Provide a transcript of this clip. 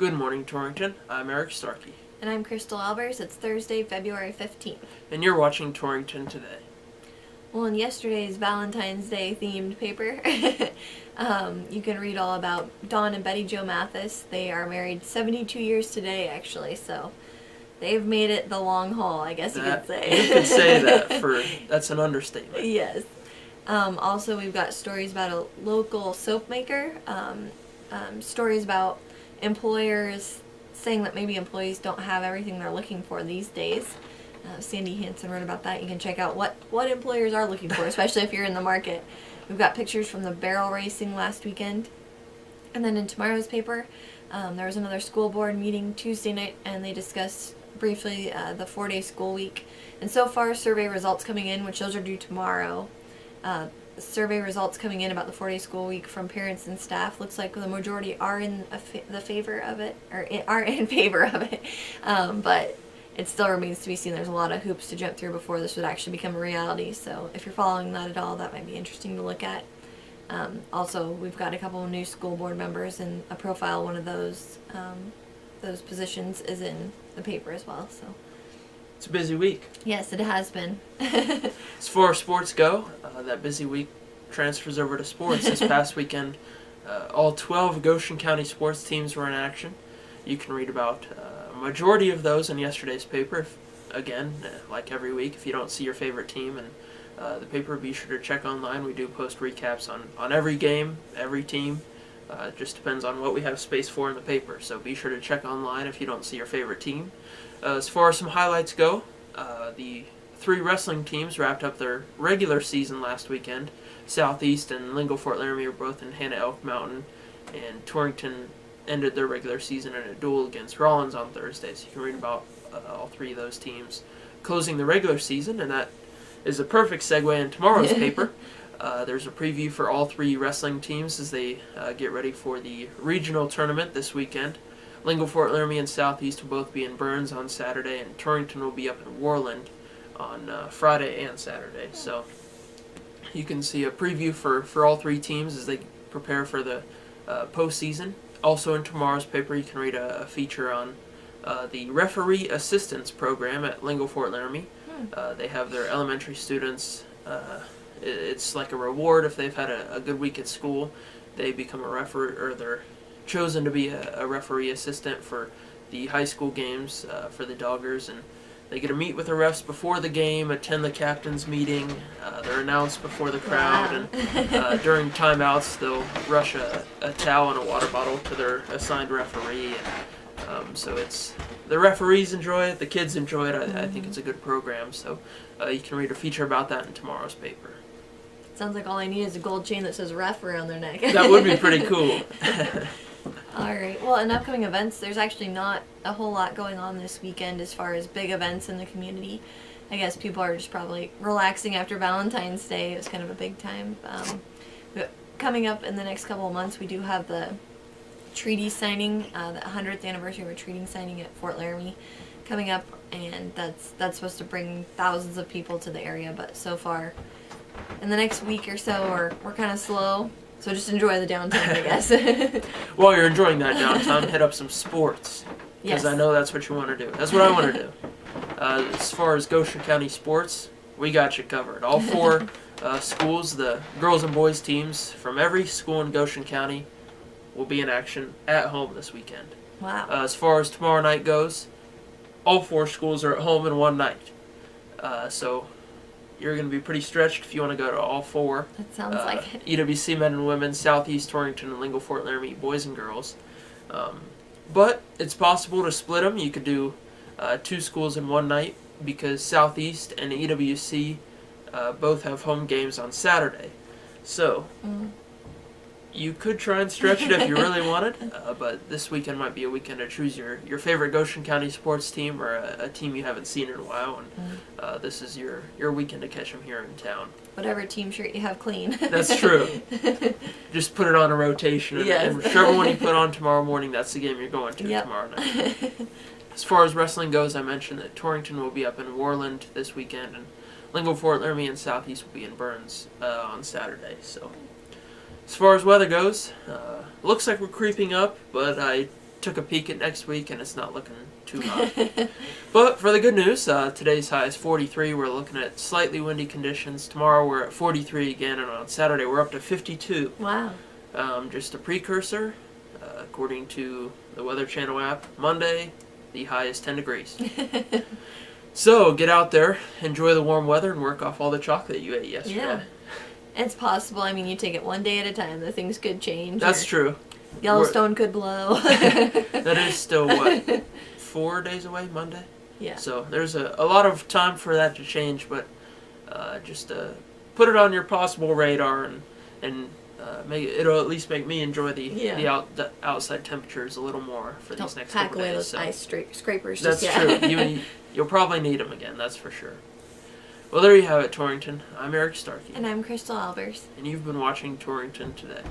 Good morning, Torrington. I'm Eric Starkey. And I'm Crystal Albers. It's Thursday, February 15th. And you're watching Torrington Today. Well, in yesterday's Valentine's Day themed paper, you can read all about Don and Betty Jo Mathis. They are married 72 years today, actually, so they've made it the long haul, I guess you could say. You could say that. That's an understatement. Yes. Also, we've got stories about a local soap maker, stories about employers saying that maybe employees don't have everything they're looking for these days. Sandy Hansen wrote about that. You can check out what employers are looking for, especially if you're in the market. We've got pictures from the barrel racing last weekend. And then in tomorrow's paper, there was another school board meeting Tuesday night, and they discussed briefly the 4-day school week. And so far, survey results coming in, which those are due tomorrow. Survey results coming in about the 4-day school week from parents and staff looks like the majority are in the favor of it, or are in favor of it, but it still remains to be seen. There's a lot of hoops to jump through before this would actually become a reality, so if you're following that at all, that might be interesting to look at. Also, we've got a couple of new school board members, and a profile one of those positions is in the paper as well. So it's a busy week. Yes, it has been. As far as sports go, that busy week transfers over to sports. This past weekend, all 12 Goshen County sports teams were in action. You can read about a majority of those in yesterday's paper. Again, like every week, if you don't see your favorite team in the paper, be sure to check online. We do post recaps on every game, every team. It just depends on what we have space for in the paper. So be sure to check online if you don't see your favorite team. As far as some highlights go, the 3 wrestling teams wrapped up their regular season last weekend. Southeast and Lingo Fort Laramie are both in Hannah Elk Mountain, and Torrington ended their regular season in a duel against Rollins on Thursday. So you can read about all 3 of those teams closing the regular season, and that is a perfect segue in tomorrow's paper. There's a preview for all 3 wrestling teams as they get ready for the regional tournament this weekend. Lingo Fort Laramie and Southeast will both be in Burns on Saturday, and Torrington will be up in Worland on Friday and Saturday. So you can see a preview for all 3 teams as they prepare for the postseason. Also in tomorrow's paper, you can read a feature on the referee assistance program at Lingo Fort Laramie. They have their elementary students. It's like a reward if they've had a good week at school. They become a referee, or they're chosen to be a referee assistant for the high school games for the Doggers, and they get to meet with the refs before the game, attend the captain's meeting. They're announced before the crowd, and during timeouts they'll rush a towel and a water bottle to their assigned referee. And, so it's the referees enjoy it, the kids enjoy it. I think it's a good program, so you can read a feature about that in tomorrow's paper. Sounds like all I need is a gold chain that says ref around their neck. That would be pretty cool. Alright, well, in upcoming events, there's actually not a whole lot going on this weekend as far as big events in the community. I guess people are just probably relaxing after Valentine's Day. It was kind of a big time. Coming up in the next couple of months, we do have the treaty signing, the 100th anniversary of a treaty signing at Fort Laramie coming up, and that's supposed to bring thousands of people to the area, but so far in the next week or so we're kind of slow. So just enjoy the downtime, I guess. While you're enjoying that downtime, hit up some sports. Because Yes. I know that's what you want to do. That's what I want to do. As far as Goshen County sports, we got you covered. All 4 schools, the girls and boys teams from every school in Goshen County will be in action at home this weekend. Wow. As far as tomorrow night goes, all 4 schools are at home in one night. So you're going to be pretty stretched if you want to go to all 4. That sounds like it. EWC men and women, Southeast, Torrington, and Lingo Fort Laramie boys and girls. But it's possible to split them. You could do 2 schools in one night because Southeast and EWC both have home games on Saturday. So you could try and stretch it if you really wanted, but this weekend might be a weekend to choose your favorite Goshen County sports team or a team you haven't seen in a while, and this is your weekend to catch them here in town. Whatever team shirt you have clean. That's true. Just put it on a rotation, and whichever one you put on tomorrow morning, that's the game you're going to tomorrow night. As far as wrestling goes, I mentioned that Torrington will be up in Worland this weekend, and Lingo Fort Laramie and Southeast will be in Burns on Saturday. So, as far as weather goes, looks like we're creeping up, but I took a peek at next week, and it's not looking too hot. But for the good news, today's high is 43. We're looking at slightly windy conditions. Tomorrow we're at 43 again, and on Saturday we're up to 52. Wow. Just a precursor, according to the Weather Channel app. Monday, the high is 10 degrees. So get out there, enjoy the warm weather, and work off all the chocolate you ate yesterday. Yeah. It's possible. I mean, you take it one day at a time. The things could change. That's true. Yellowstone could blow. That is still, what, 4 days away, Monday? Yeah. So there's a lot of time for that to change, but just put it on your possible radar, and it'll at least make me enjoy the outside temperatures a little more for these next couple days. Pack away those ice scrapers. That's true. You'll probably need them again, that's for sure. Well, there you have it, Torrington. I'm Eric Starkey. And I'm Crystal Albers. And you've been watching Torrington Today.